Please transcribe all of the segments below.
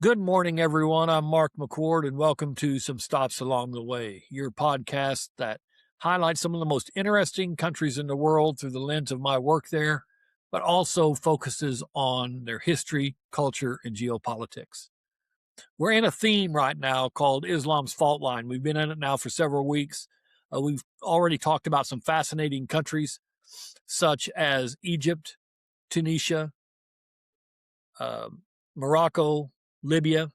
Good morning, everyone. I'm Mark McCord, and welcome to Some Stops Along the Way, your podcast that highlights some of the most interesting countries in the world through the lens of my work there, but also focuses on their history, culture, and geopolitics. We're in a theme right now called Islam's Fault Line. We've been in it now for several weeks. We've already talked about some fascinating countries such as Egypt, Tunisia, uh, Morocco, Libya,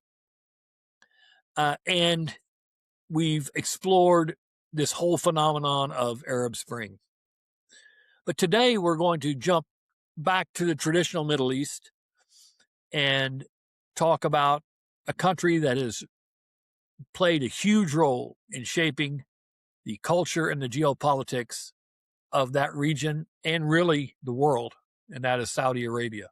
and we've explored this whole phenomenon of Arab Spring. But today we're going to jump back to the traditional Middle East and talk about a country that has played a huge role in shaping the culture and the geopolitics of that region and really the world, and that is Saudi Arabia.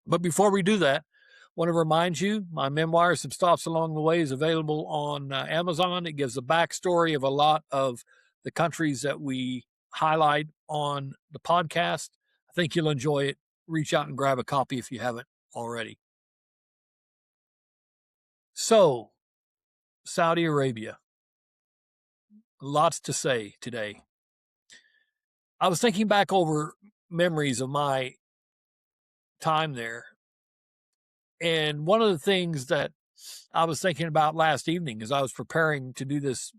But before we do that, I want to remind you, my memoir, Some Stops Along the Way, is available on Amazon. It gives a backstory of a lot of the countries that we highlight on the podcast. I think you'll enjoy it. Reach out and grab a copy if you haven't already. So, Saudi Arabia. Lots to say today. I was thinking back over memories of my time there. And one of the things that I was thinking about last evening as I was preparing to do this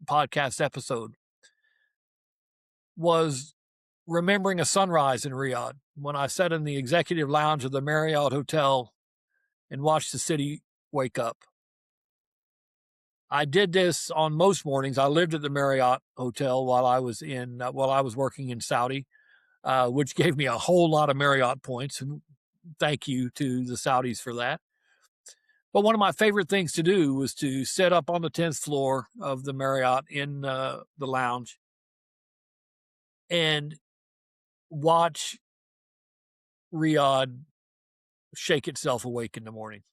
podcast episode was remembering a sunrise in Riyadh when I sat in the executive lounge of the Marriott Hotel and watched the city wake up. I did this on most mornings. I lived at the Marriott Hotel while I was working in Saudi, which gave me a whole lot of Marriott points. And thank you to the Saudis for that. But one of my favorite things to do was to sit up on the 10th floor of the Marriott in the lounge and watch Riyadh shake itself awake in the morning.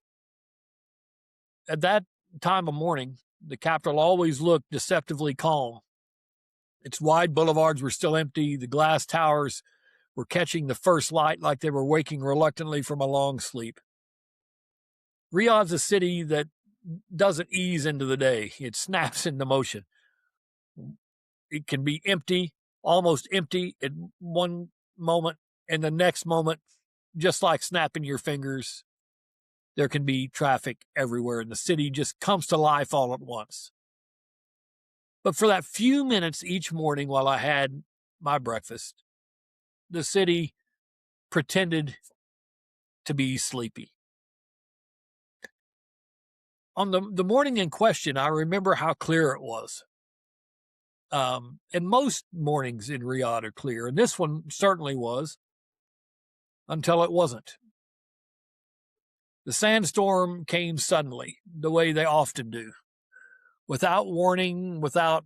At that time of morning, the capital always looked deceptively calm. Its wide boulevards were still empty. The glass towers were catching the first light like they were waking reluctantly from a long sleep. Riyadh's a city that doesn't ease into the day. It snaps into motion. It can be empty, almost empty at one moment, and the next moment, just like snapping your fingers, there can be traffic everywhere, and the city just comes to life all at once. But for that few minutes each morning while I had my breakfast, the city pretended to be sleepy. On the morning in question, I remember how clear it was. And most mornings in Riyadh are clear, and this one certainly was, until it wasn't. The sandstorm came suddenly, the way they often do, without warning, without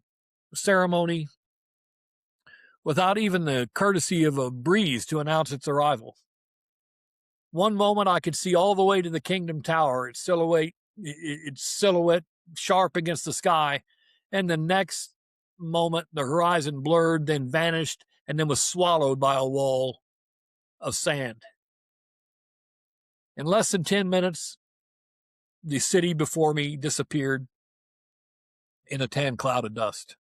ceremony, without even the courtesy of a breeze to announce its arrival. One moment I could see all the way to the Kingdom Tower, its silhouette sharp against the sky, and the next moment the horizon blurred, then vanished, and then was swallowed by a wall of sand. In less than 10 minutes, the city before me disappeared in a tan cloud of dust.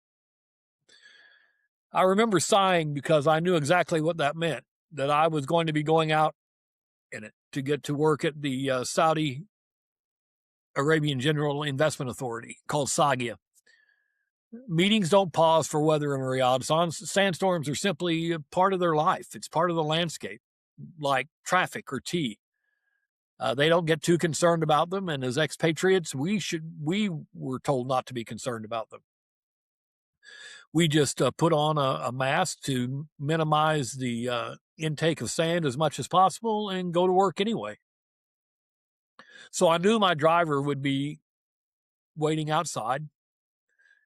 I remember sighing because I knew exactly what that meant, that I was going to be going out in it to get to work at the Saudi Arabian General Investment Authority, called SAGIA. Meetings don't pause for weather in Riyadh. Sandstorms are simply a part of their life. It's part of the landscape, like traffic or tea. They don't get too concerned about them, and as expatriates, we were told not to be concerned about them. We just put on a mask to minimize the intake of sand as much as possible and go to work anyway. So I knew my driver would be waiting outside.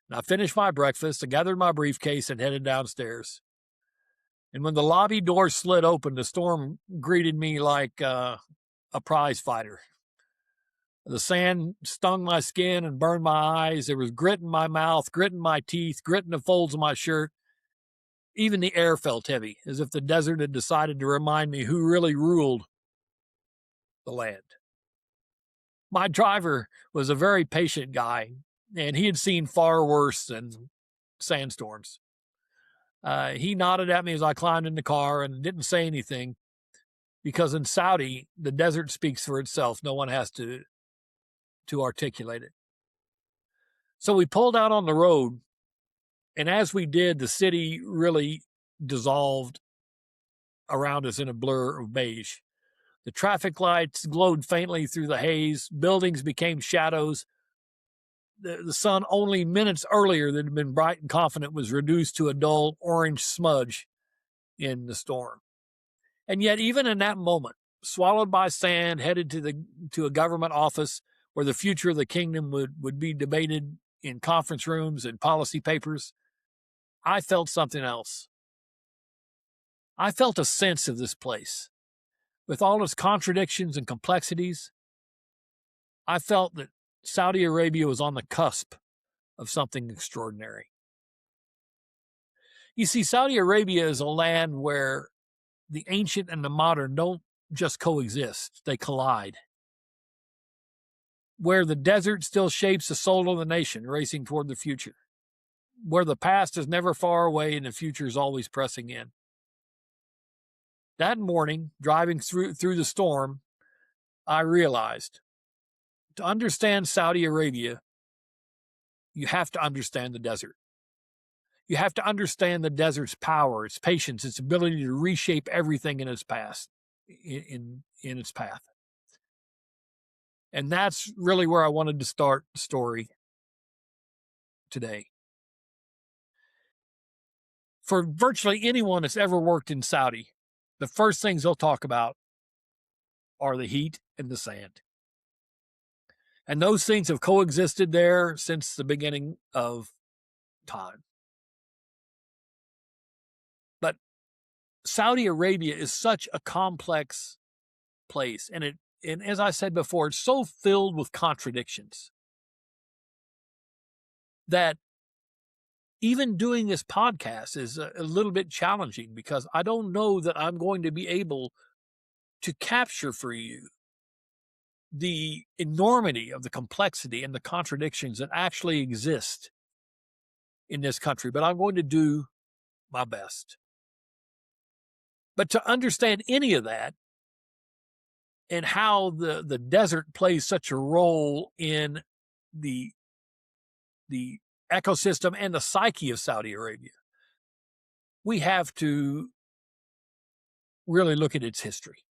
And I finished my breakfast, I gathered my briefcase, and headed downstairs. And when the lobby door slid open, the storm greeted me like a prize fighter. The sand stung my skin and burned my eyes. There was grit in my mouth, grit in my teeth, grit in the folds of my shirt. Even the air felt heavy, as if the desert had decided to remind me who really ruled the land. My driver was a very patient guy, and he had seen far worse than sandstorms. He nodded at me as I climbed in the car and didn't say anything, because in Saudi, the desert speaks for itself. No one has to articulate it. So we pulled out on the road, and as we did, the city really dissolved around us in a blur of beige. The traffic lights glowed faintly through the haze. Buildings became shadows. The sun, only minutes earlier that had been bright and confident, was reduced to a dull orange smudge in the storm. And yet, even in that moment, swallowed by sand, headed to a government office where the future of the kingdom would be debated in conference rooms and policy papers, I felt something else. I felt a sense of this place. With all its contradictions and complexities, I felt that Saudi Arabia was on the cusp of something extraordinary. You see, Saudi Arabia is a land where the ancient and the modern don't just coexist, they collide. Where the desert still shapes the soul of the nation, racing toward the future. Where the past is never far away and the future is always pressing in. That morning, driving through the storm, I realized to understand Saudi Arabia, you have to understand the desert. You have to understand the desert's power, its patience, its ability to reshape everything in its past, in its path. And that's really where I wanted to start the story today. For virtually anyone that's ever worked in Saudi, the first things they'll talk about are the heat and the sand. And those things have coexisted there since the beginning of time. But Saudi Arabia is such a complex place, and as I said before, it's so filled with contradictions that even doing this podcast is a little bit challenging, because I don't know that I'm going to be able to capture for you the enormity of the complexity and the contradictions that actually exist in this country, but I'm going to do my best. But to understand any of that and how the desert plays such a role in the ecosystem and the psyche of Saudi Arabia, we have to really look at its history.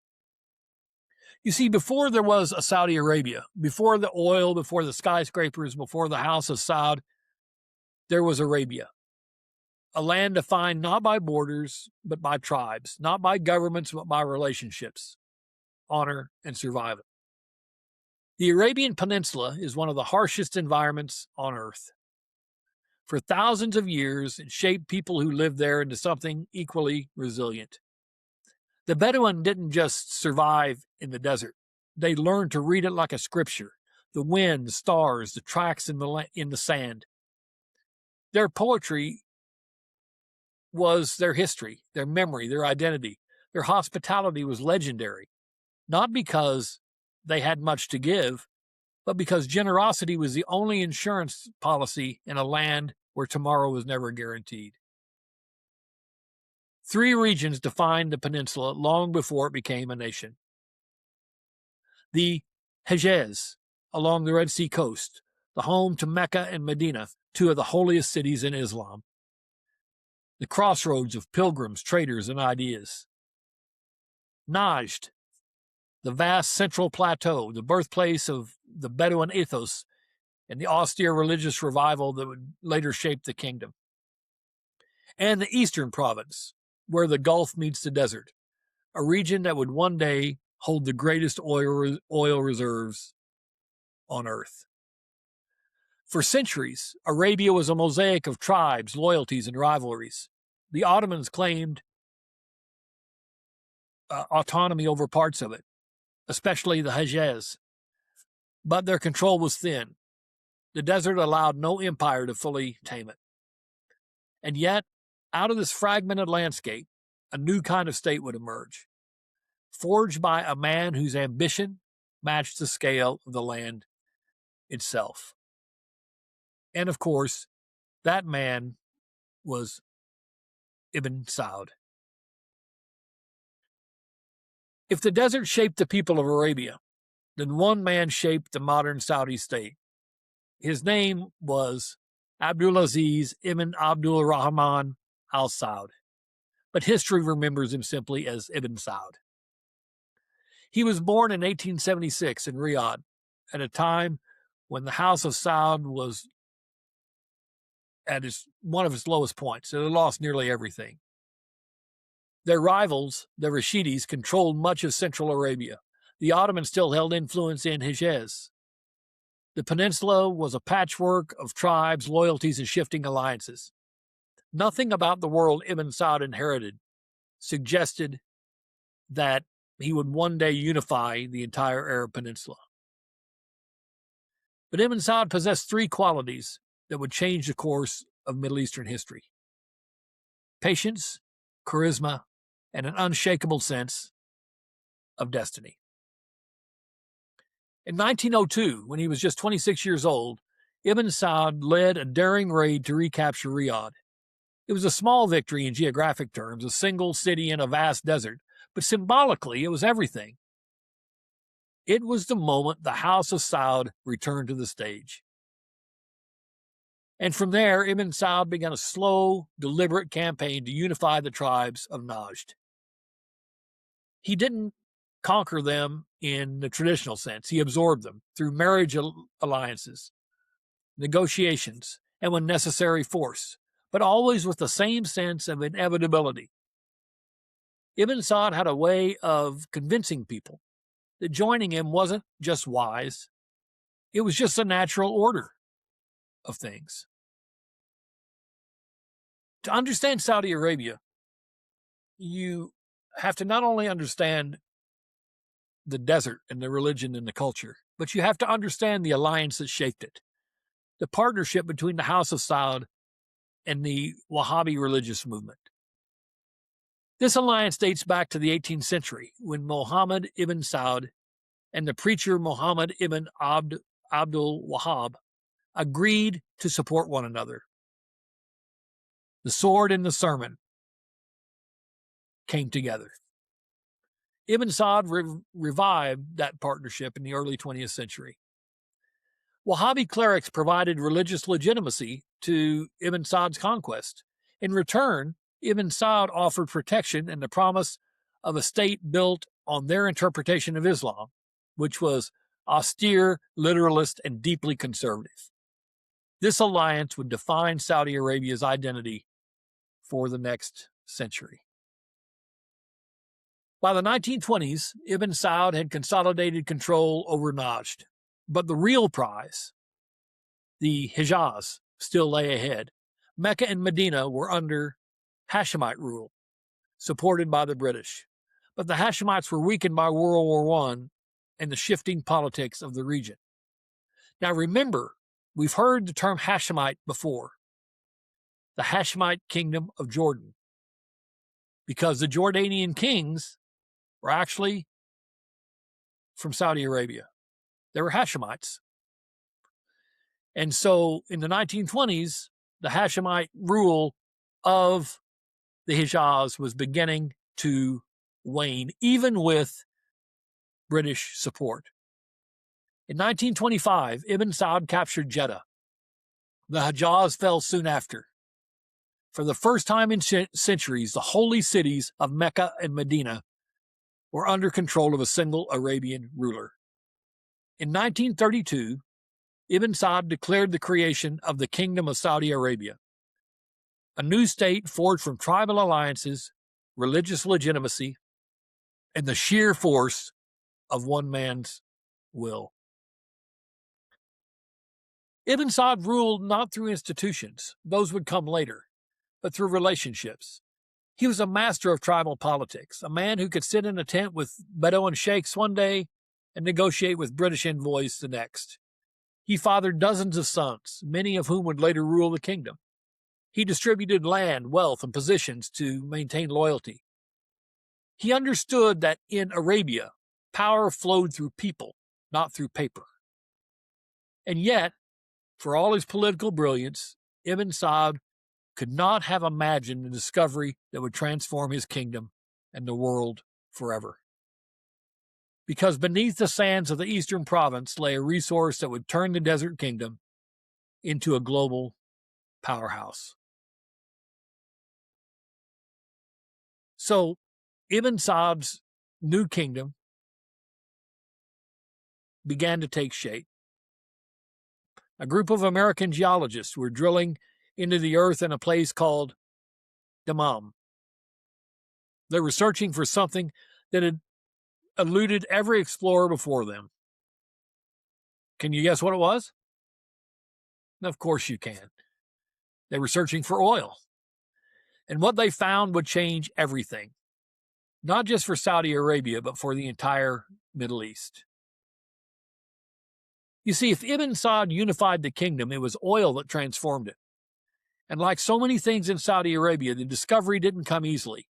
You see, before there was a Saudi Arabia, before the oil, before the skyscrapers, before the House of Saud, there was Arabia, a land defined not by borders, but by tribes, not by governments, but by relationships, honor, and survival. The Arabian Peninsula is one of the harshest environments on Earth. For thousands of years, it shaped people who lived there into something equally resilient. The Bedouin didn't just survive in the desert. They learned to read it like a scripture, the wind, the stars, the tracks in the sand. Their poetry was their history, their memory, their identity. Their hospitality was legendary, not because they had much to give, but because generosity was the only insurance policy in a land where tomorrow was never guaranteed. 3 regions defined the peninsula long before it became a nation. The Hejaz, along the Red Sea coast, the home to Mecca and Medina, 2 of the holiest cities in Islam. The crossroads of pilgrims, traders, and ideas. Najd, the vast central plateau, the birthplace of the Bedouin ethos and the austere religious revival that would later shape the kingdom. And the eastern province, where the Gulf meets the desert, a region that would one day hold the greatest oil reserves on Earth. For centuries, Arabia was a mosaic of tribes, loyalties, and rivalries. The Ottomans claimed autonomy over parts of it, especially the Hejaz, but their control was thin. The desert allowed no empire to fully tame it. And yet, out of this fragmented landscape, a new kind of state would emerge, forged by a man whose ambition, matched the scale of the land itself. And of course, that man was Ibn Saud. If the desert shaped the people of Arabia, then one man shaped the modern Saudi state. His name was Abdulaziz ibn Abdul Rahman al Saud, but history remembers him simply as Ibn Saud. He was born in 1876 in Riyadh, at a time when the House of Saud was at one of its lowest points. It had lost nearly everything. Their rivals, the Rashidis, controlled much of central Arabia. The Ottomans still held influence in Hejaz. The peninsula was a patchwork of tribes, loyalties, and shifting alliances. Nothing about the world Ibn Saud inherited suggested that he would one day unify the entire Arab peninsula. But Ibn Saud possessed three qualities that would change the course of Middle Eastern history: patience, charisma, and an unshakable sense of destiny. In 1902, when he was just 26 years old, Ibn Saud led a daring raid to recapture Riyadh. It was a small victory in geographic terms, a single city in a vast desert, but symbolically it was everything. It was the moment the House of Saud returned to the stage. And from there, Ibn Saud began a slow, deliberate campaign to unify the tribes of Najd. He didn't conquer them in the traditional sense. He absorbed them through marriage alliances, negotiations, and when necessary, force, but always with the same sense of inevitability. Ibn Saud had a way of convincing people that joining him wasn't just wise, it was just a natural order of things. To understand Saudi Arabia, you have to not only understand the desert and the religion and the culture, but you have to understand the alliance that shaped it. The partnership between the House of Saud and the Wahhabi religious movement. This alliance dates back to the 18th century, when Muhammad ibn Saud and the preacher Muhammad ibn Abdul Wahhab agreed to support one another. The sword and the sermon came together. Ibn Saud revived that partnership in the early 20th century. Wahhabi clerics provided religious legitimacy to Ibn Saud's conquest. In return, Ibn Saud offered protection and the promise of a state built on their interpretation of Islam, which was austere, literalist, and deeply conservative. This alliance would define Saudi Arabia's identity for the next century. By the 1920s, Ibn Saud had consolidated control over Najd, but the real prize, the Hejaz, still lay ahead. Mecca and Medina were under Hashemite rule, supported by the British, but the Hashemites were weakened by World War I and the shifting politics of the region. Now remember, we've heard the term Hashemite before, the Hashemite kingdom of Jordan, because the Jordanian kings were actually from Saudi Arabia. They were Hashemites. And so in the 1920s, the Hashemite rule of the Hejaz was beginning to wane, even with British support. In 1925, Ibn Saud captured Jeddah. The Hejaz fell soon after. For the first time in centuries, the holy cities of Mecca and Medina were under control of a single Arabian ruler. In 1932, Ibn Saud declared the creation of the Kingdom of Saudi Arabia, a new state forged from tribal alliances, religious legitimacy, and the sheer force of one man's will. Ibn Saud ruled not through institutions, those would come later, but through relationships. He was a master of tribal politics, a man who could sit in a tent with Bedouin sheikhs one day and negotiate with British envoys the next. He fathered dozens of sons, many of whom would later rule the kingdom. He distributed land, wealth, and positions to maintain loyalty. He understood that in Arabia, power flowed through people, not through paper. And yet, for all his political brilliance, Ibn Saud could not have imagined the discovery that would transform his kingdom and the world forever. Because beneath the sands of the eastern province lay a resource that would turn the desert kingdom into a global powerhouse. So, Ibn Saud's new kingdom began to take shape. A group of American geologists were drilling into the earth in a place called Dammam. They were searching for something that had eluded every explorer before them. Can you guess what it was? Of course you can. They were searching for oil. And what they found would change everything, not just for Saudi Arabia, but for the entire Middle East. You see, if Ibn Saud unified the kingdom, it was oil that transformed it. And like so many things in Saudi Arabia, the discovery didn't come easily.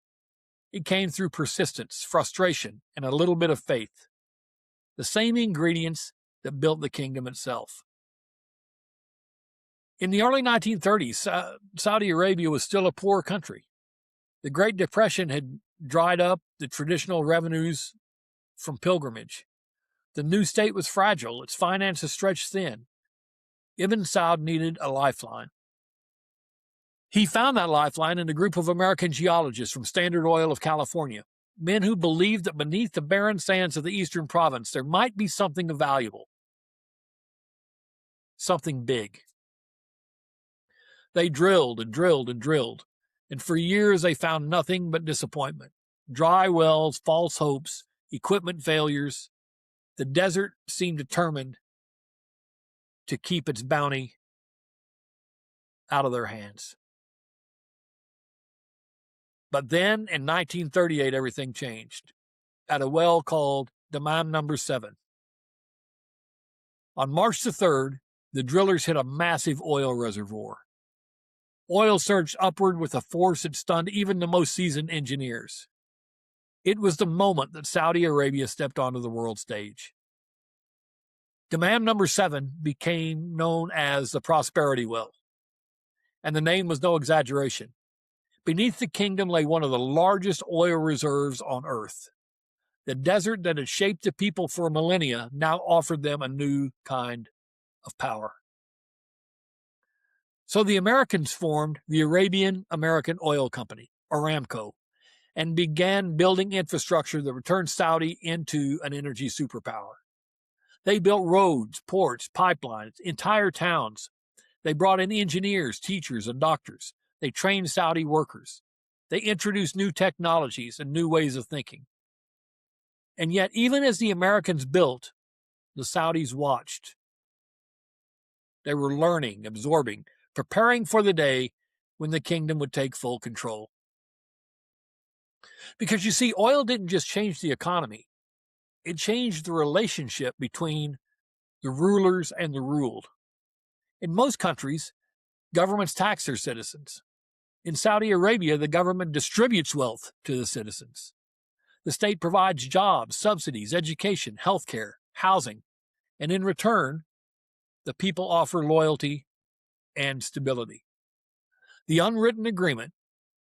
It came through persistence, frustration, and a little bit of faith. The same ingredients that built the kingdom itself. In the early 1930s, Saudi Arabia was still a poor country. The Great Depression had dried up the traditional revenues from pilgrimage. The new state was fragile, its finances stretched thin. Ibn Saud needed a lifeline. He found that lifeline in a group of American geologists from Standard Oil of California, men who believed that beneath the barren sands of the eastern province there might be something valuable, something big. They drilled and drilled and drilled, and for years they found nothing but disappointment. Dry wells, false hopes, equipment failures. The desert seemed determined to keep its bounty out of their hands. But then, in 1938, everything changed at a well called Dammam No. 7. On March the 3rd, the drillers hit a massive oil reservoir. Oil surged upward with a force that stunned even the most seasoned engineers. It was the moment that Saudi Arabia stepped onto the world stage. Dammam No. 7 became known as the Prosperity Well, and the name was no exaggeration. Beneath the kingdom lay one of the largest oil reserves on Earth. The desert that had shaped the people for millennia now offered them a new kind of power. So the Americans formed the Arabian American Oil Company, Aramco, and began building infrastructure that would turn Saudi into an energy superpower. They built roads, ports, pipelines, entire towns. They brought in engineers, teachers, and doctors. They trained Saudi workers. They introduced new technologies and new ways of thinking. And yet, even as the Americans built, the Saudis watched. They were learning, absorbing, preparing for the day when the kingdom would take full control. Because you see, oil didn't just change the economy. It changed the relationship between the rulers and the ruled. In most countries, governments tax their citizens. In Saudi Arabia, the government distributes wealth to the citizens. The state provides jobs, subsidies, education, healthcare, housing, and in return, the people offer loyalty and stability. The unwritten agreement,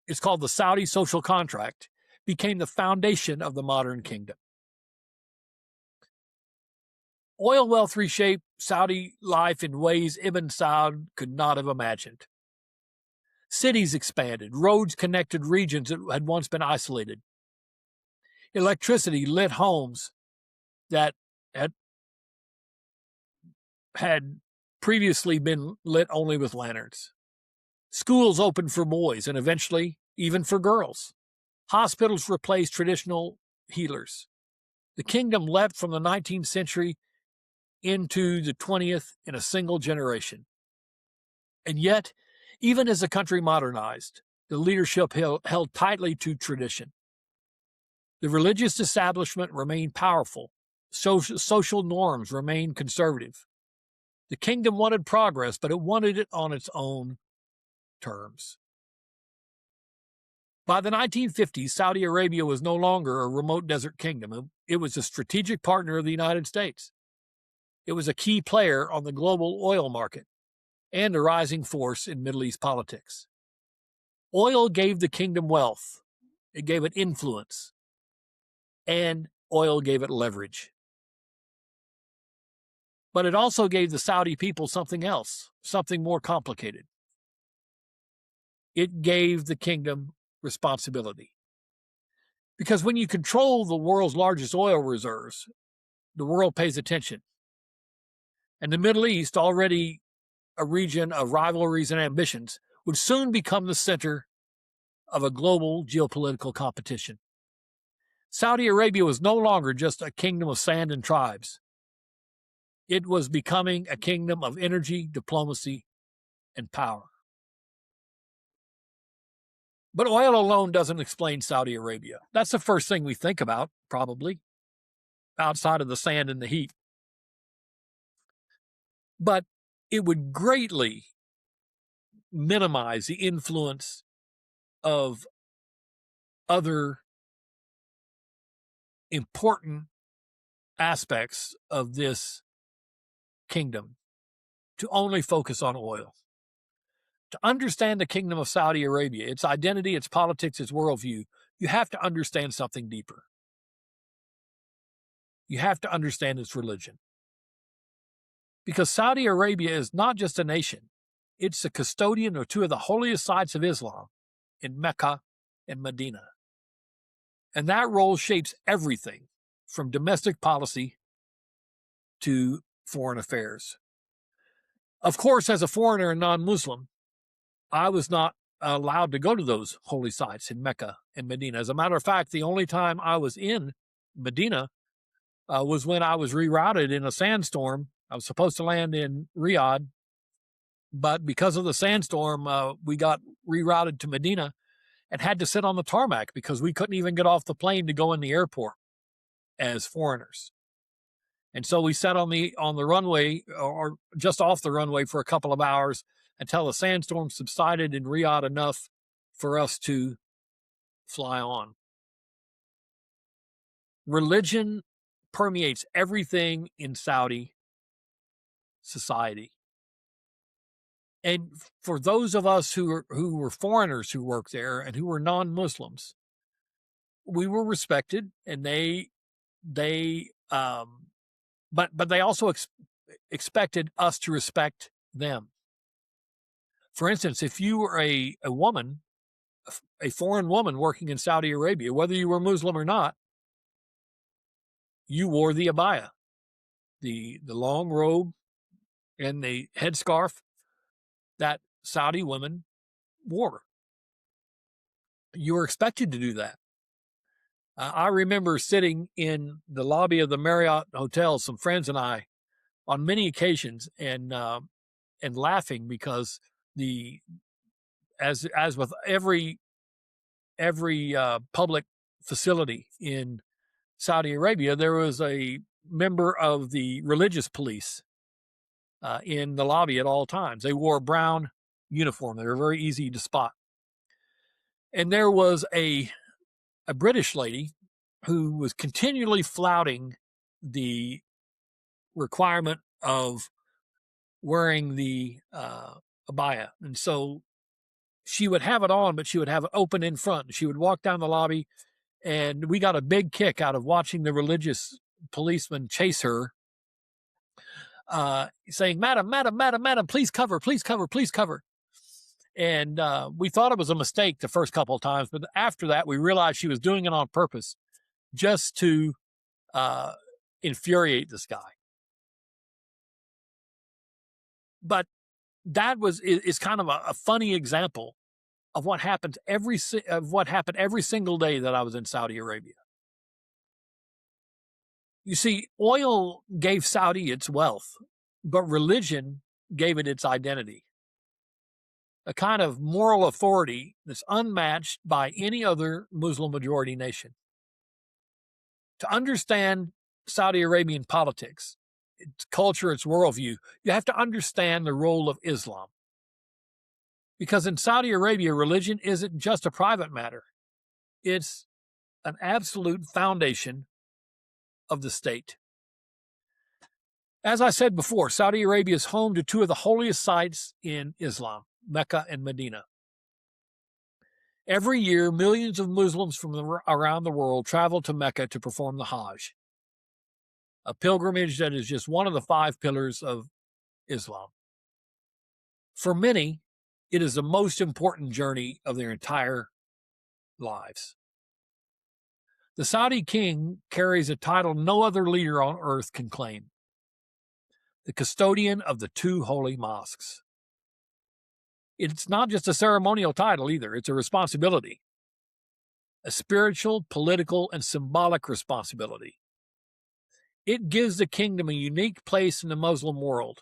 it's called the Saudi social contract, became the foundation of the modern kingdom. Oil wealth reshaped Saudi life in ways Ibn Saud could not have imagined. Cities expanded, roads connected regions that had once been isolated. Electricity lit homes that had previously been lit only with lanterns. Schools opened for boys and eventually even for girls. Hospitals replaced traditional healers. The kingdom leapt from the 19th century into the 20th in a single generation. And yet, even as the country modernized, the leadership held tightly to tradition. The religious establishment remained powerful. Social norms remained conservative. The kingdom wanted progress, but it wanted it on its own terms. By the 1950s, Saudi Arabia was no longer a remote desert kingdom. It was a strategic partner of the United States. It was a key player on the global oil market and a rising force in Middle East politics. Oil gave the kingdom wealth, it gave it influence, and oil gave it leverage. But it also gave the Saudi people something else, something more complicated. It gave the kingdom responsibility. Because when you control the world's largest oil reserves, the world pays attention. And the Middle East, already a region of rivalries and ambitions, would soon become the center of a global geopolitical competition. Saudi Arabia was no longer just a kingdom of sand and tribes. It was becoming a kingdom of energy, diplomacy, and power. But oil alone doesn't explain Saudi Arabia. That's the first thing we think about, probably, outside of the sand and the heat. But it would greatly minimize the influence of other important aspects of this kingdom to only focus on oil. To understand the kingdom of Saudi Arabia, its identity, its politics, its worldview, you have to understand something deeper. You have to understand its religion. Because Saudi Arabia is not just a nation, it's the custodian of two of the holiest sites of Islam in Mecca and Medina. And that role shapes everything from domestic policy to foreign affairs. Of course, as a foreigner and non-Muslim, I was not allowed to go to those holy sites in Mecca and Medina. As a matter of fact, the only time I was in Medina was when I was rerouted in a sandstorm. I was supposed to land in Riyadh, but because of the sandstorm, we got rerouted to Medina and had to sit on the tarmac because we couldn't even get off the plane to go in the airport as foreigners. And so we sat on the runway or just off the runway for a couple of hours until the sandstorm subsided in Riyadh enough for us to fly on. Religion permeates everything in Saudi society. And for those of us who were foreigners who worked there and who were non-Muslims, we were respected, and but they also expected us to respect them. For instance, if you were a woman, a foreign woman working in Saudi Arabia, whether you were Muslim or not, you wore the abaya, the long robe and the headscarf that Saudi women wore. You were expected to do that. I remember sitting in the lobby of the Marriott Hotel, some friends and I, on many occasions, and laughing because as with every public facility in Saudi Arabia, there was a member of the religious police in the lobby at all times. They wore a brown uniform. They were very easy to spot. And there was a British lady who was continually flouting the requirement of wearing the abaya. And so she would have it on, but she would have it open in front. She would walk down the lobby, and we got a big kick out of watching the religious policeman chase her, saying, "Madam, madam, madam, madam, please cover, please cover, please cover." And we thought it was a mistake the first couple of times, but after that, we realized she was doing it on purpose just to infuriate this guy. But that is kind of a funny example of what happened every single day that I was in Saudi Arabia. You see, oil gave Saudi its wealth, but religion gave it its identity. A kind of moral authority that's unmatched by any other Muslim majority nation. To understand Saudi Arabian politics, its culture, its worldview, you have to understand the role of Islam. Because in Saudi Arabia, religion isn't just a private matter. It's an absolute foundation of the state. As I said before, Saudi Arabia is home to two of the holiest sites in Islam, Mecca and Medina. Every year, millions of Muslims from around the world travel to Mecca to perform the Hajj, a pilgrimage that is just one of the 5 pillars of Islam. For many, it is the most important journey of their entire lives. The Saudi king carries a title no other leader on earth can claim: the custodian of the 2 holy mosques. It's not just a ceremonial title either, it's a responsibility, a spiritual, political, and symbolic responsibility. It gives the kingdom a unique place in the Muslim world,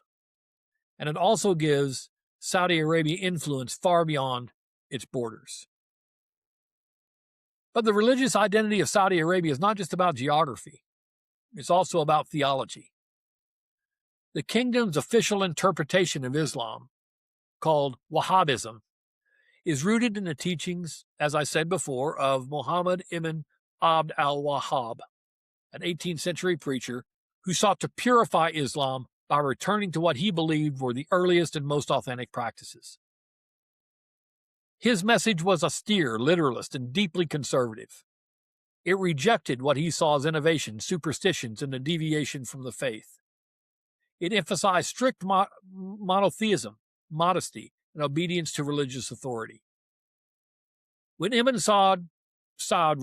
and it also gives Saudi Arabia influence far beyond its borders. But the religious identity of Saudi Arabia is not just about geography, it's also about theology. The kingdom's official interpretation of Islam, called Wahhabism, is rooted in the teachings, as I said before, of Muhammad ibn Abd al-Wahhab, an 18th century preacher who sought to purify Islam by returning to what he believed were the earliest and most authentic practices. His message was austere, literalist, and deeply conservative. It rejected what he saw as innovation, superstitions, and a deviation from the faith. It emphasized strict monotheism, modesty, and obedience to religious authority. When Ibn Saud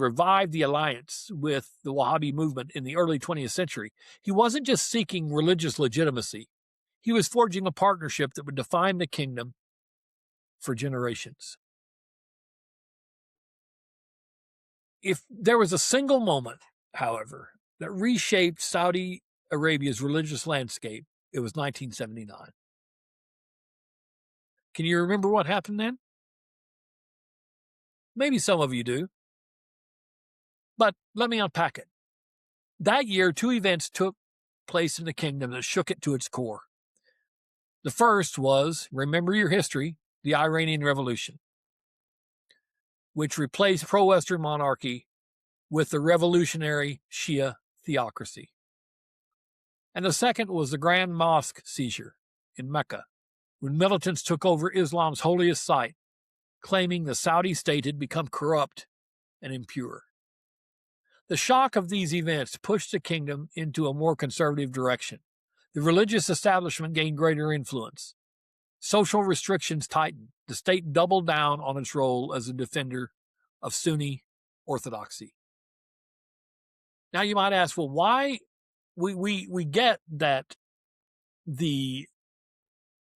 revived the alliance with the Wahhabi movement in the early 20th century, he wasn't just seeking religious legitimacy. He was forging a partnership that would define the kingdom for generations. If there was a single moment, however, that reshaped Saudi Arabia's religious landscape, it was 1979. Can you remember what happened then? Maybe some of you do. But let me unpack it. That year, 2 events took place in the kingdom that shook it to its core. The first was, remember your history, the Iranian Revolution, which replaced pro-Western monarchy with the revolutionary Shia theocracy. And the second was the Grand Mosque seizure in Mecca, when militants took over Islam's holiest site, claiming the Saudi state had become corrupt and impure. The shock of these events pushed the kingdom into a more conservative direction. The religious establishment gained greater influence. Social restrictions tightened. The state doubled down on its role as a defender of Sunni orthodoxy. Now you might ask, well, why we get that the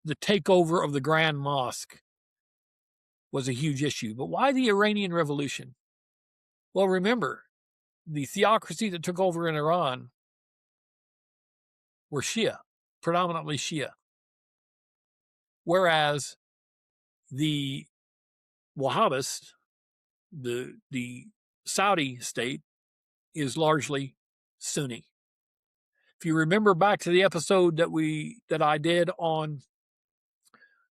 takeover of the Grand Mosque was a huge issue, but why the Iranian Revolution? Well, remember, the theocracy that took over in Iran were Shia, predominantly Shia, whereas the Wahhabists, the Saudi state, is largely Sunni. If you remember back to the episode that I did on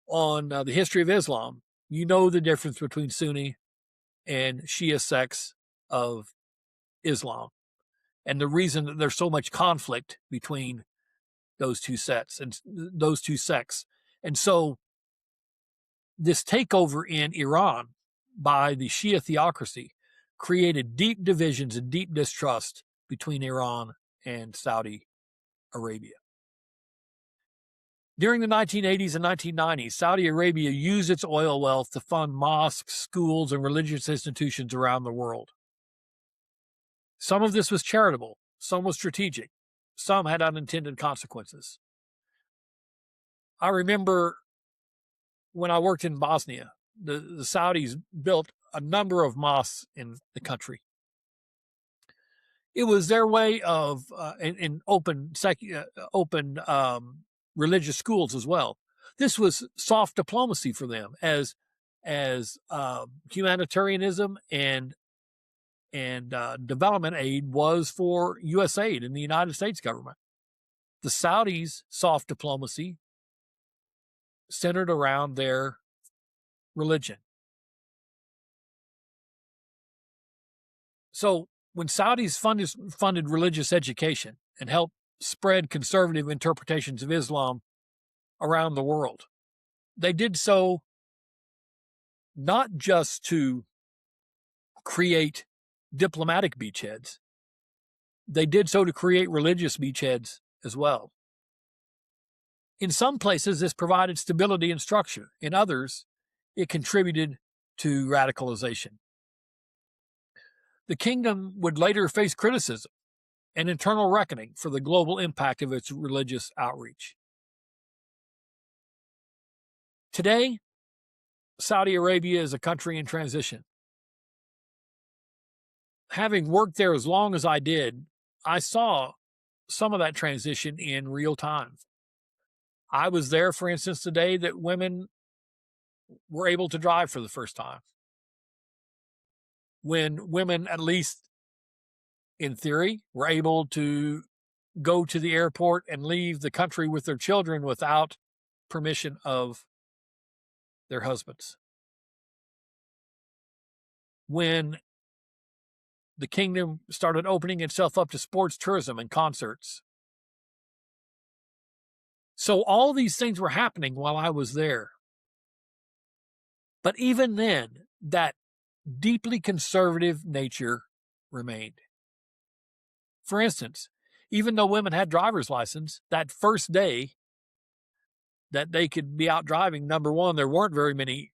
the history of Islam, you know the difference between Sunni and Shia sects of Islam, and the reason that there's so much conflict between those two sects. And so this takeover in Iran by the Shia theocracy created deep divisions and deep distrust between Iran and Saudi Arabia. During the 1980s and 1990s, Saudi Arabia used its oil wealth to fund mosques, schools, and religious institutions around the world. Some of this was charitable, some was strategic, some had unintended consequences. I remember when I worked in Bosnia, the Saudis built a number of mosques in the country. It was their way of in open religious schools as well. This was soft diplomacy for them, as humanitarianism and development aid was for U.S. aid in the United States government. The Saudis' soft diplomacy centered around their religion. So when Saudis funded religious education and helped spread conservative interpretations of Islam around the world. They did so not just to create diplomatic beachheads, they did so to create religious beachheads as well. In some places, this provided stability and structure. In others, it contributed to radicalization. The kingdom would later face criticism and internal reckoning for the global impact of its religious outreach. Today, Saudi Arabia is a country in transition. Having worked there as long as I did, I saw some of that transition in real time. I was there, for instance, the day that women were able to drive for the first time. When women, at least in theory, were able to go to the airport and leave the country with their children without permission of their husbands. When the kingdom started opening itself up to sports tourism and concerts. So all these things were happening while I was there. But even then, that deeply conservative nature remained. For instance, even though women had driver's license, that first day that they could be out driving, number one, there weren't very many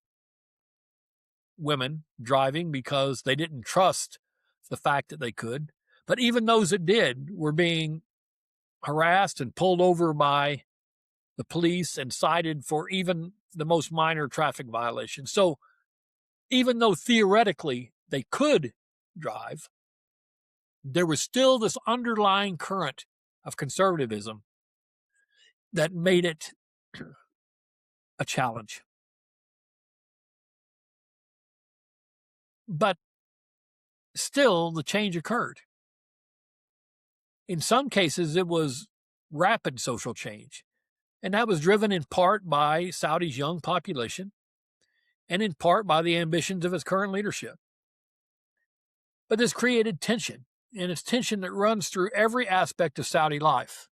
women driving because they didn't trust the fact that they could. But even those that did were being harassed and pulled over by the police and cited for even the most minor traffic violations. So even though theoretically they could drive, there was still this underlying current of conservatism that made it a challenge. But still, the change occurred. In some cases, it was rapid social change, and that was driven in part by Saudi's young population and in part by the ambitions of its current leadership. But this created tension, and it's tension that runs through every aspect of Saudi life.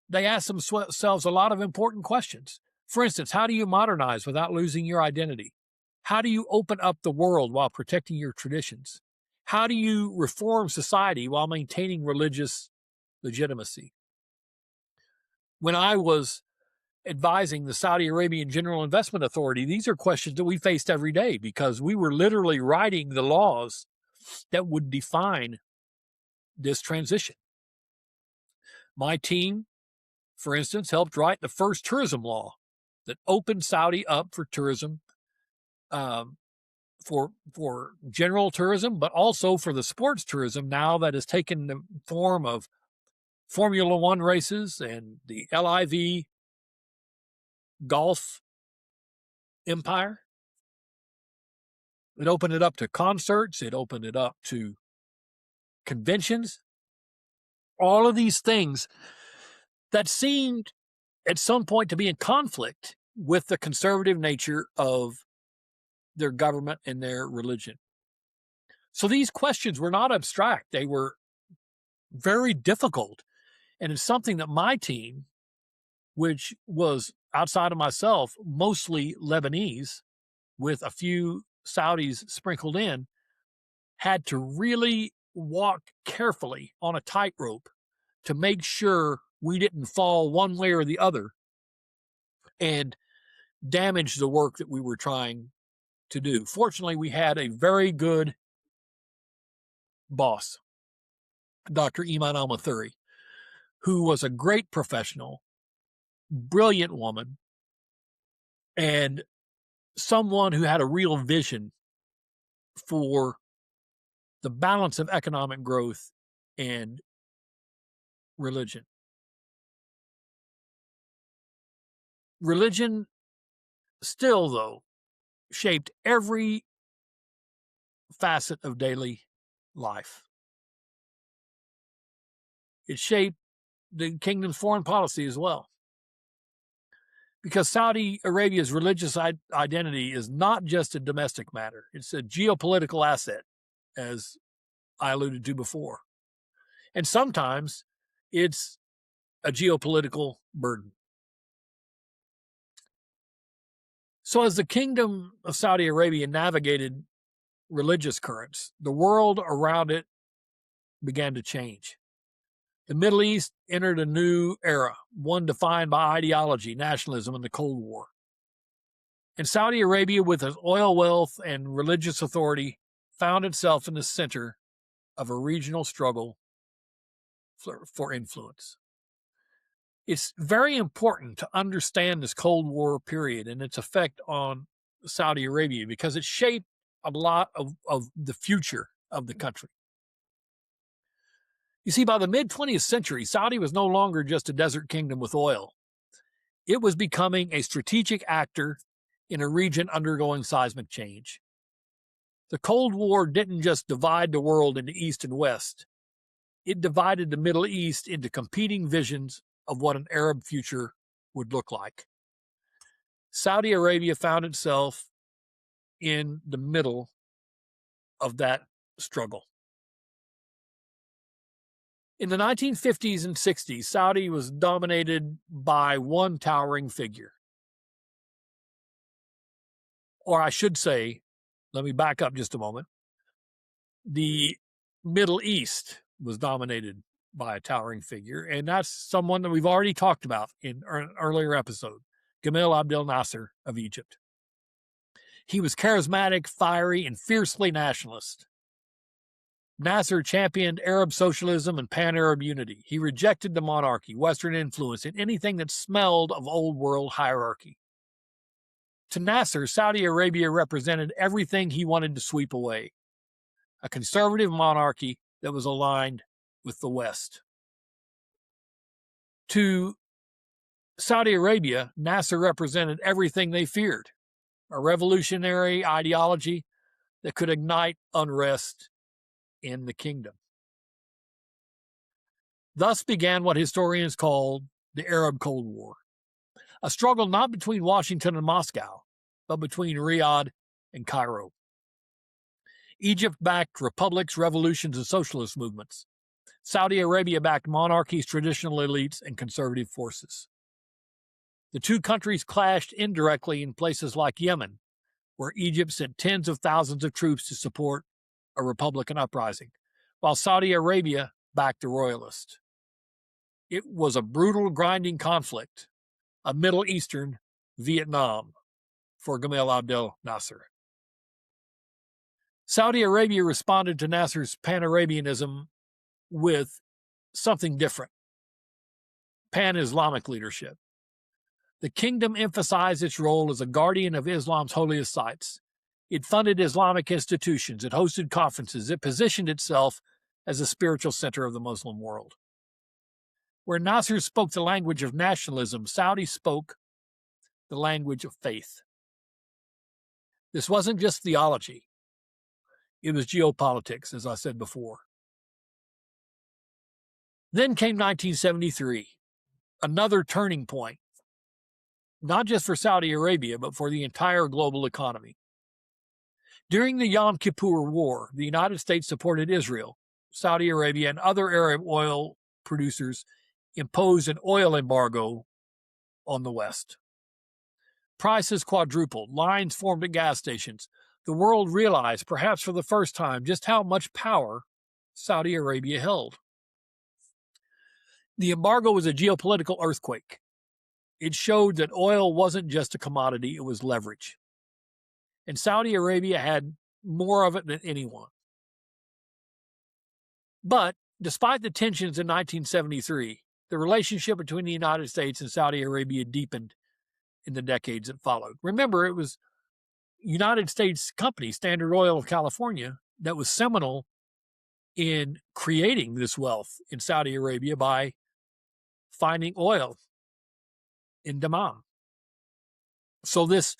They ask themselves a lot of important questions. For instance, how do you modernize without losing your identity? How do you open up the world while protecting your traditions? How do you reform society while maintaining religious legitimacy? When I was advising the Saudi Arabian General Investment Authority, these are questions that we faced every day because we were literally writing the laws that would define this transition. My team, for instance, helped write the first tourism law that opened Saudi up for tourism, for general tourism, but also for the sports tourism now that has taken the form of Formula One races and the LIV golf empire. It opened it up to concerts. It opened it up to conventions. All of these things that seemed at some point to be in conflict with the conservative nature of their government and their religion. So these questions were not abstract. They were very difficult. And it's something that my team, which was outside of myself, mostly Lebanese, with a few Saudis sprinkled in, had to really walk carefully on a tightrope to make sure we didn't fall one way or the other and damage the work that we were trying to do. Fortunately, we had a very good boss, Dr. Iman Al-Mathuri, who was a great professional, brilliant woman, and someone who had a real vision for the balance of economic growth and religion. Religion still, though, shaped every facet of daily life. It shaped the kingdom's foreign policy as well. Because Saudi Arabia's religious identity is not just a domestic matter. It's a geopolitical asset, as I alluded to before. And sometimes It's a geopolitical burden. So as the kingdom of Saudi Arabia navigated religious currents, the world around it began to change. The Middle East entered a new era, one defined by ideology, nationalism, and the Cold War. And Saudi Arabia, with its oil wealth and religious authority, found itself in the center of a regional struggle for influence. It's very important to understand this Cold War period and its effect on Saudi Arabia because it shaped a lot of the future of the country. You see, by the mid-20th century, Saudi was no longer just a desert kingdom with oil. It was becoming a strategic actor in a region undergoing seismic change. The Cold War didn't just divide the world into East and West. It divided the Middle East into competing visions of what an Arab future would look like. Saudi Arabia found itself in the middle of that struggle. In the 1950s and 60s, Saudi was dominated by one towering figure. Or I should say, let me back up just a moment. The Middle East was dominated by a towering figure, and that's someone that we've already talked about in an earlier episode, Gamal Abdel Nasser of Egypt. He was charismatic, fiery, and fiercely nationalist. Nasser championed Arab socialism and pan-Arab unity. He rejected the monarchy, Western influence, and anything that smelled of old world hierarchy. To Nasser, Saudi Arabia represented everything he wanted to sweep away: a conservative monarchy that was aligned with the West. To Saudi Arabia, Nasser represented everything they feared: a revolutionary ideology that could ignite unrest in the kingdom. Thus began what historians call the Arab Cold War, a struggle not between Washington and Moscow, but between Riyadh and Cairo. Egypt backed republics, revolutions, and socialist movements. Saudi Arabia backed monarchies, traditional elites, and conservative forces. The two countries clashed indirectly in places like Yemen, where Egypt sent tens of thousands of troops to support a Republican uprising, while Saudi Arabia backed the royalists. It was a brutal, grinding conflict, a Middle Eastern Vietnam for Gamal Abdel Nasser. Saudi Arabia responded to Nasser's pan-Arabianism with something different: pan-Islamic leadership. The kingdom emphasized its role as a guardian of Islam's holiest sites. It funded Islamic institutions, it hosted conferences, it positioned itself as a spiritual center of the Muslim world. Where Nasser spoke the language of nationalism, Saudi spoke the language of faith. This wasn't just theology. It was geopolitics, as I said before. Then came 1973, another turning point, not just for Saudi Arabia, but for the entire global economy. During the Yom Kippur War, the United States supported Israel. Saudi Arabia and other Arab oil producers imposed an oil embargo on the West. Prices quadrupled, lines formed at gas stations. The world realized, perhaps for the first time, just how much power Saudi Arabia held. The embargo was a geopolitical earthquake. It showed that oil wasn't just a commodity, it was leverage. And Saudi Arabia had more of it than anyone. But despite the tensions in 1973, the relationship between the United States and Saudi Arabia deepened in the decades that followed. Remember, it was United States company, Standard Oil of California, that was seminal in creating this wealth in Saudi Arabia by finding oil in Dammam. So this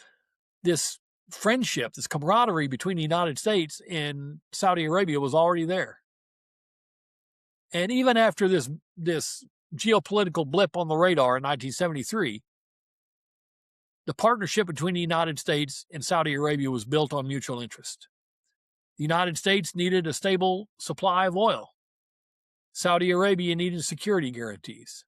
friendship, this camaraderie between the United States and Saudi Arabia was already there. And even after this geopolitical blip on the radar in 1973, the partnership between the United States and Saudi Arabia was built on mutual interest. The United States needed a stable supply of oil. Saudi Arabia needed security guarantees.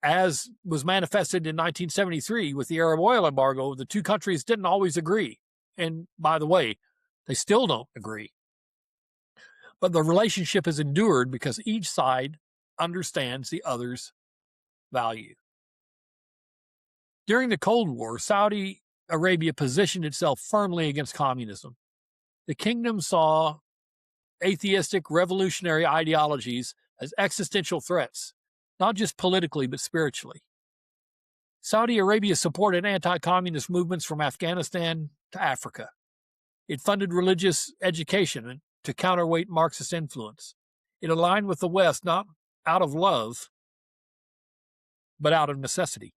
As was manifested in 1973 with the Arab oil embargo, the two countries didn't always agree. And by the way, they still don't agree. But the relationship has endured because each side understands the other's value. During the Cold War, Saudi Arabia positioned itself firmly against communism. The kingdom saw atheistic revolutionary ideologies as existential threats, not just politically, but spiritually. Saudi Arabia supported anti-communist movements from Afghanistan to Africa. It funded religious education to counterweight Marxist influence. It aligned with the West not out of love, but out of necessity.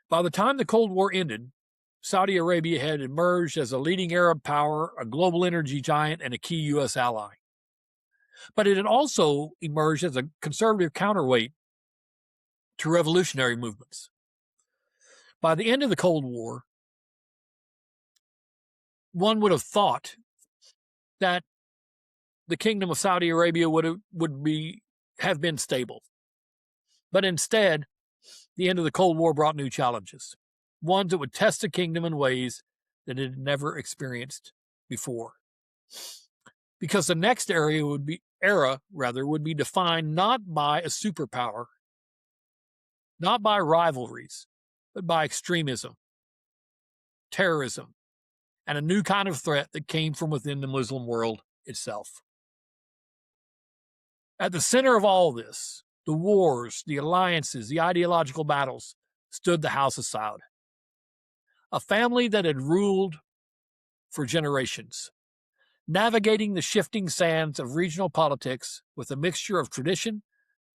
By the time the Cold War ended, Saudi Arabia had emerged as a leading Arab power, a global energy giant, and a key U.S. ally. But it had also emerged as a conservative counterweight to revolutionary movements. By the end of the Cold War, one would have thought that the Kingdom of Saudi Arabia would have been stable. But instead, the end of the Cold War brought new challenges, ones that would test the kingdom in ways that it had never experienced before. Because the next era would be defined not by a superpower, not by rivalries, but by extremism, terrorism, and a new kind of threat that came from within the Muslim world itself. At the center of all this, the wars, the alliances, the ideological battles, stood the House of Saud, a family that had ruled for generations, navigating the shifting sands of regional politics with a mixture of tradition,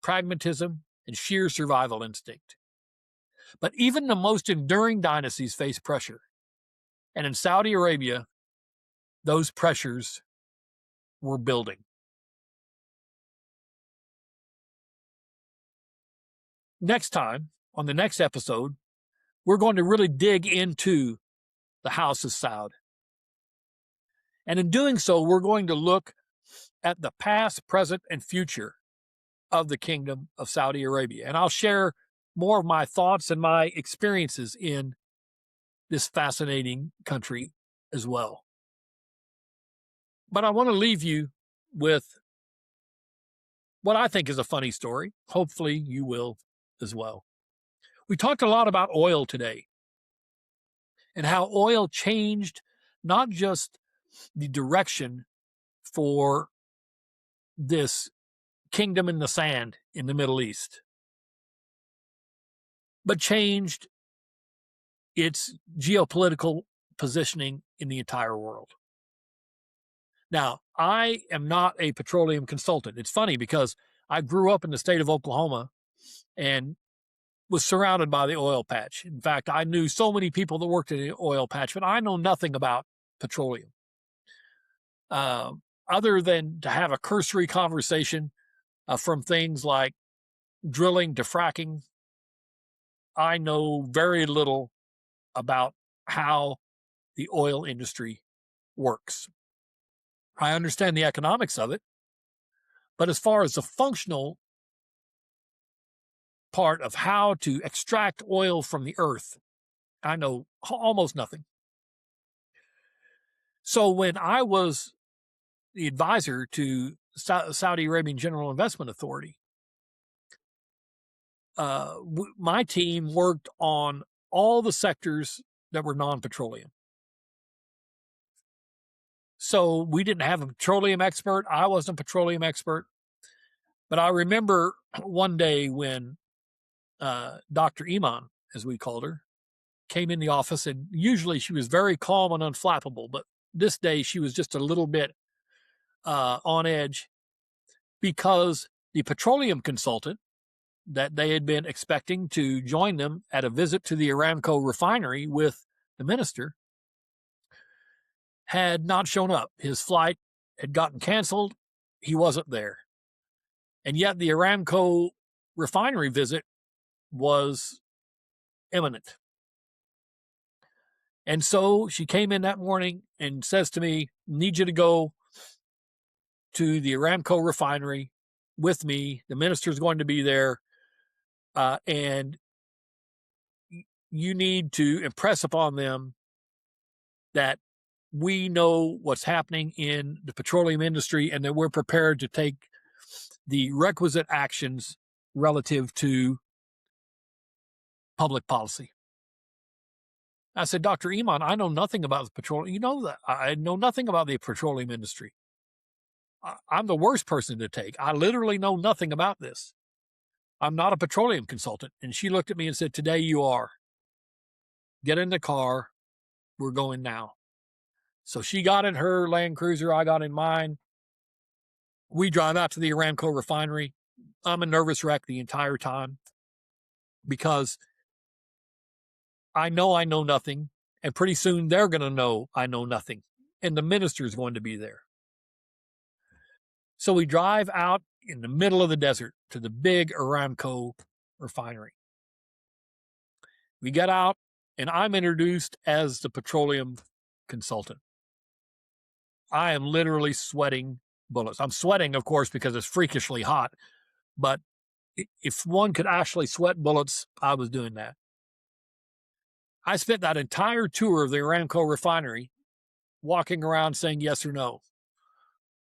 pragmatism, and sheer survival instinct. But even the most enduring dynasties face pressure. And in Saudi Arabia, those pressures were building. Next time, on the next episode, we're going to really dig into the House of Saud. And in doing so, we're going to look at the past, present, and future of the Kingdom of Saudi Arabia. And I'll share more of my thoughts and my experiences in this fascinating country as well. But I want to leave you with what I think is a funny story. Hopefully you will as well. We talked a lot about oil today and how oil changed not just the direction for this kingdom in the sand in the Middle East, but changed its geopolitical positioning in the entire world. Now, I am not a petroleum consultant. It's funny because I grew up in the state of Oklahoma and was surrounded by the oil patch. In fact, I knew so many people that worked in the oil patch, but I know nothing about petroleum. Other than to have a cursory conversation from things like drilling to fracking, I know very little about how the oil industry works. I understand the economics of it, but as far as the functional part of how to extract oil from the earth, I know almost nothing. So when I was the advisor to Saudi Arabian General Investment Authority, my team worked on all the sectors that were non-petroleum. So we didn't have a petroleum expert. I wasn't a petroleum expert. But I remember one day when Dr. Iman, as we called her, came in the office, and usually she was very calm and unflappable, but this day she was just a little bit on edge because the petroleum consultant that they had been expecting to join them at a visit to the Aramco refinery with the minister had not shown up. His flight had gotten canceled. He wasn't there. And yet the Aramco refinery visit was imminent. And so she came in that morning and says to me, "Need you to go to the Aramco refinery with me. The minister's going to be there, and you need to impress upon them that we know what's happening in the petroleum industry and that we're prepared to take the requisite actions relative to public policy. I said, Dr. Iman, I know nothing about the petroleum. You know that. I know nothing about the petroleum industry. I'm the worst person to take. I literally know nothing about this. I'm not a petroleum consultant. And she looked at me and said, today you are. Get in the car. We're going now. So she got in her Land Cruiser. I got in mine. We drive out to the Aramco refinery. I'm a nervous wreck the entire time because I know nothing, and pretty soon they're going to know I know nothing, and the minister's going to be there. So we drive out in the middle of the desert to the big Aramco refinery. We get out, and I'm introduced as the petroleum consultant. I am literally sweating bullets. I'm sweating, of course, because it's freakishly hot, but if one could actually sweat bullets, I was doing that. I spent that entire tour of the Aramco refinery walking around saying yes or no.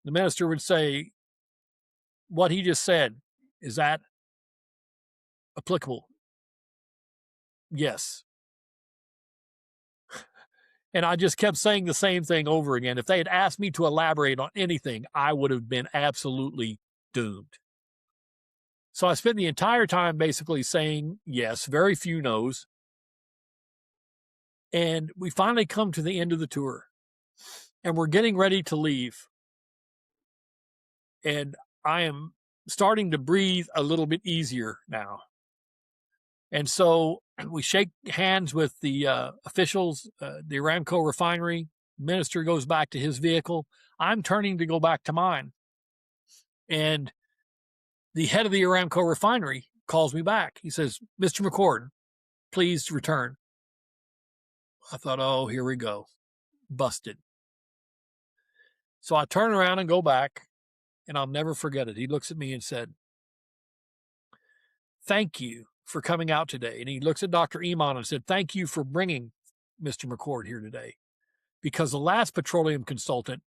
The minister would say, what he just said, is that applicable? Yes. And I just kept saying the same thing over again. If they had asked me to elaborate on anything, I would have been absolutely doomed. So I spent the entire time basically saying yes, very few no's. And we finally come to the end of the tour, and we're getting ready to leave. And I am starting to breathe a little bit easier now. And so we shake hands with the officials, the Aramco refinery. Minister goes back to his vehicle. I'm turning to go back to mine. And the head of the Aramco refinery calls me back. He says, Mr. McCord, please return. I thought, oh, here we go. Busted. So I turn around and go back, and I'll never forget it. He looks at me and said, thank you for coming out today. And he looks at Dr. Iman and said, thank you for bringing Mr. McCord here today, because the last petroleum consultant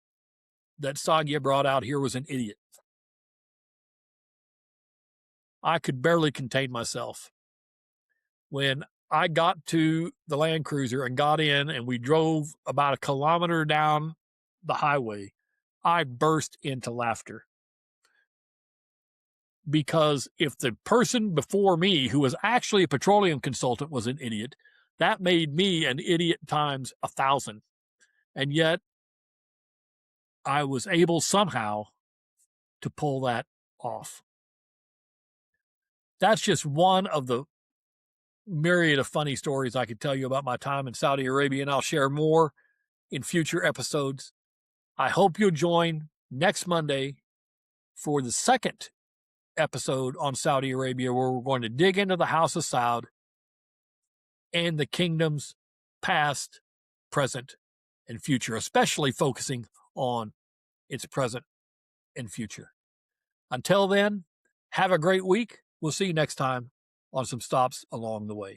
that Saud brought out here was an idiot. I could barely contain myself. When I got to the Land Cruiser and got in, and we drove about a kilometer down the highway, I burst into laughter. Because if the person before me, who was actually a petroleum consultant, was an idiot, that made me an idiot times 1,000. And yet I was able somehow to pull that off. That's just one of the myriad of funny stories I could tell you about my time in Saudi Arabia, and I'll share more in future episodes. I hope you'll join next Monday for the second episode on Saudi Arabia, where we're going to dig into the House of Saud and the kingdom's past, present, and future, especially focusing on its present and future. Until then, have a great week. We'll see you next time on some stops along the way.